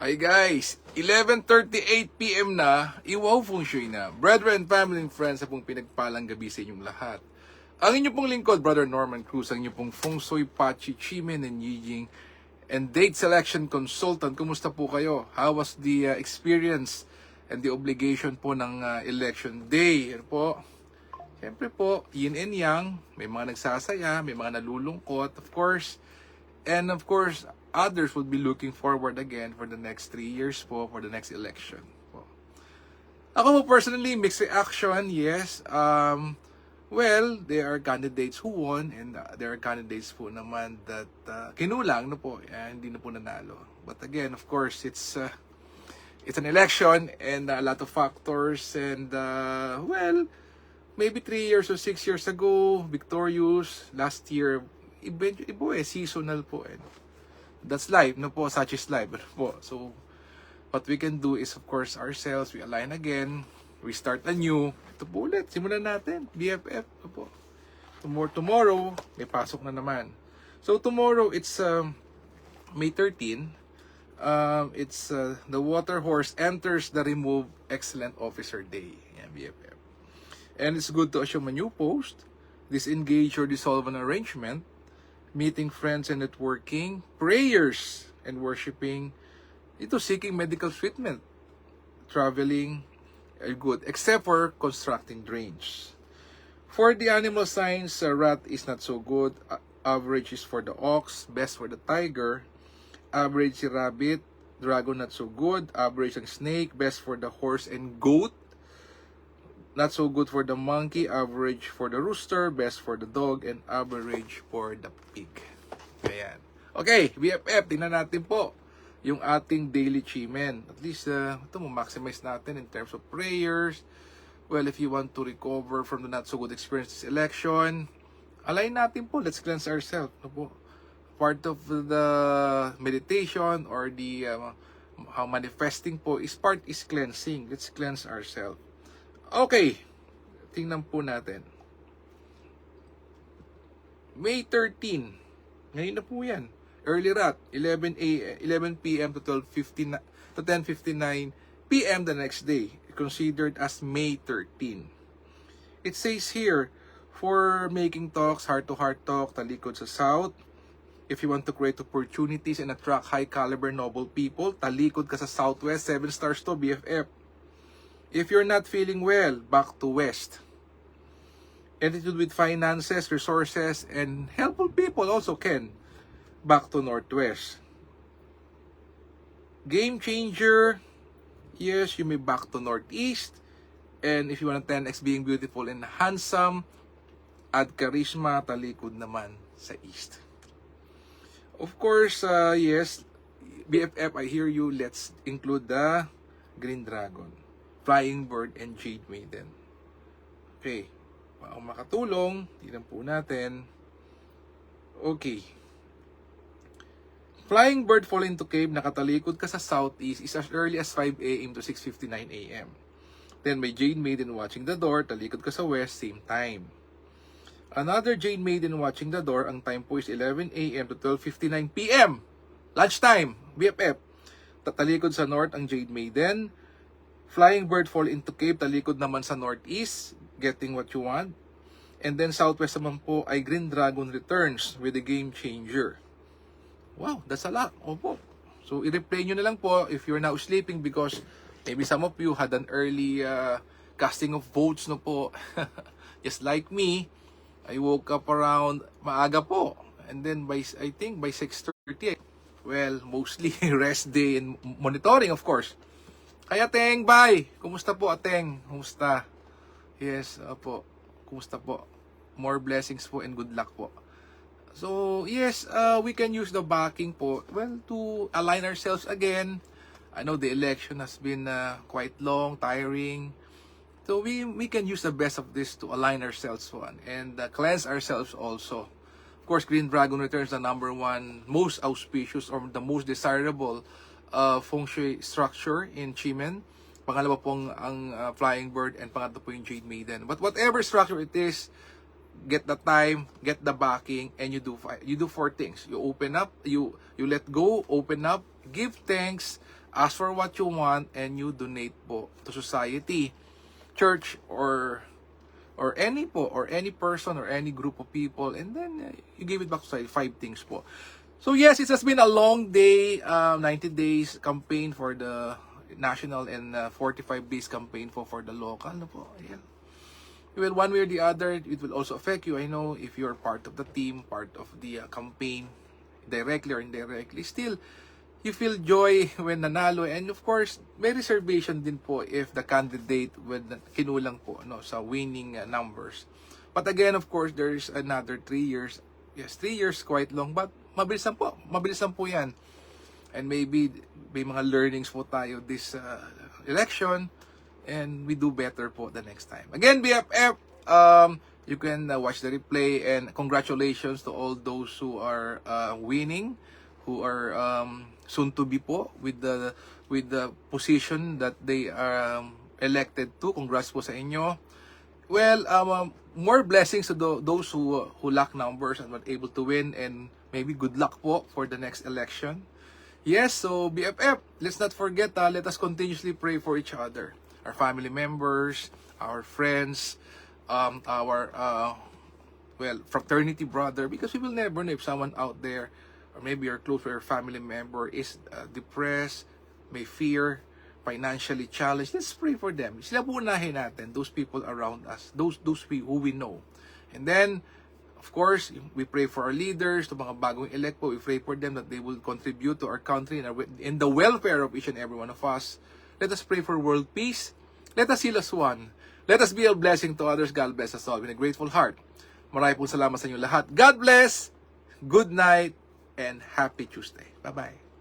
Hi guys, 11:38 PM na, Iwaw Feng Shui na. Brethren, family and friends, sa pong pinagpalang gabi sa inyong lahat. Ang inyong pong lingkod, Brother Norman Cruz, ang inyong pong Feng Shui, Pachi, Chimen, and Yijing, and date selection consultant. Kumusta po kayo? How was the experience and the obligation po ng election day? Ano po? Siyempre po, yin and yang, may mga nagsasaya, may mga nalulungkot, of course. And of course, others will be looking forward again for the next 3 years po, for the next election po. Ako po personally, mixed reaction, yes. Well, there are candidates who won and there are candidates po naman that kinulang no po, hindi na po nanalo. But again, of course, it's an election and a lot of factors and well, maybe 3 years or 6 years ago, victorious. Last year, iba seasonal po. That's life, no po, such is life. Po. So, what we can do is, of course, ourselves, we align again, we start anew. Ito po ulit, simulan natin, BFF. No po. Tomorrow, may pasok na naman. So, tomorrow, it's May 13. It's the Water Horse enters the Remove Excellent Officer Day. Yan, BFF. And it's good to assume a new post, disengage or dissolve an arrangement, meeting friends and networking, prayers and worshiping, ito seeking medical treatment, traveling, are good, except for constructing drains. For the animal signs, rat is not so good, average is for the ox, best for the tiger, average si rabbit, dragon not so good, average ang snake, best for the horse and goat, not so good for the monkey, average for the rooster, best for the dog, and average for the pig. Ayan. Okay, BFF, tingnan natin po yung ating daily chimen. At least, ito mo maximize natin in terms of prayers. Well, if you want to recover from the not so good experience this election, align natin po. Let's cleanse ourselves. No po? Part of the meditation or the how manifesting po is cleansing. Let's cleanse ourselves. Okay, tingnan po natin. May 13. Ngayon na po yan. Early rat, 11 p.m. to 10:59 p.m. the next day. Considered as May 13. It says here, for making talks, heart-to-heart talk, talikod sa south. If you want to create opportunities and attract high-caliber noble people, talikod ka sa southwest, 7 stars to BFF. If you're not feeling well, back to west. Attitude with finances, resources, and helpful people also can. Back to northwest. Game changer, yes, you may back to northeast. And if you want 10x being beautiful and handsome, add charisma, talikod naman sa east. Of course, yes, BFF, I hear you. Let's include the Green Dragon, Flying Bird, and Jade Maiden. Okay. Ang makatulong, tignan po natin. Okay. Flying Bird fall into cave, nakatalikod ka sa southeast, is as early as 5 a.m. to 6:59 a.m. Then may Jade Maiden watching the door, talikod ka sa west, same time. Another Jade Maiden watching the door, ang time po is 11 a.m. to 12:59 p.m. Lunchtime, BFF. Tatalikod sa north ang Jade Maiden. Flying Bird fall into cave, talikod naman sa northeast, getting what you want. And then southwest naman po ay Green Dragon returns with the Game Changer. Wow, that's a lot. Opo. So i-replay nyo na lang po if you're now sleeping because maybe some of you had an early casting of votes no po. Just like me, I woke up around maaga po. And then I think by 6:30, well, mostly rest day and monitoring of course. Kaya Ateng, bye! Kumusta po Ateng? Kumusta? Yes, po. Kumusta po? More blessings po and good luck po. So, yes, we can use the backing po, well, to align ourselves again. I know the election has been quite long, tiring. So, we can use the best of this to align ourselves one and cleanse ourselves also. Of course, Green Dragon returns the number one most auspicious or the most desirable feng shui structure in Chimen. Pangalawa pong ang Flying Bird and pangatlo po yung Jade Maiden. But whatever structure it is, get the time, get the backing, and you do 4 things. You open up, you let go, open up, give thanks, Ask for what you want and you donate po to society, church, or any person or any group of people, and then you give it back to society. 5 things po. So yes, it has been a long day, 90 days campaign for the national and 45 days campaign for the local. No po, ayan. Well, one way or the other, it will also affect you. I know if you're part of the team, part of the campaign, directly or indirectly, still, you feel joy when nanalo. And of course, may reservation din po if the candidate with kinulang po sa winning numbers. But again, of course, there's another 3 years. Yes, 3 years quite long, but mabilis lang po. Mabilis lang po yan. And maybe may mga learnings po tayo this election. And we do better po the next time. Again, BFF, you can watch the replay, and congratulations to all those who are winning, who are soon to be po with the position that they are elected to. Congrats po sa inyo. Well, more blessings to those who lack numbers and were able to win, and maybe good luck po for the next election. Yes, so BFF, let's not forget, let us continuously pray for each other. Our family members, our friends, our fraternity brother, because we will never know if someone out there, or maybe your close or family member, is depressed, may fear, financially challenged. Let's pray for them. Sila po unahin natin, those people around us, those who we know. And then, of course, we pray for our leaders, to mga bagong elect po, we pray for them that they will contribute to our country and the welfare of each and every one of us. Let us pray for world peace. Let us heal as one. Let us be a blessing to others. God bless us all with a grateful heart. Maraming po salamat sa inyo lahat. God bless, good night, and happy Tuesday. Bye-bye.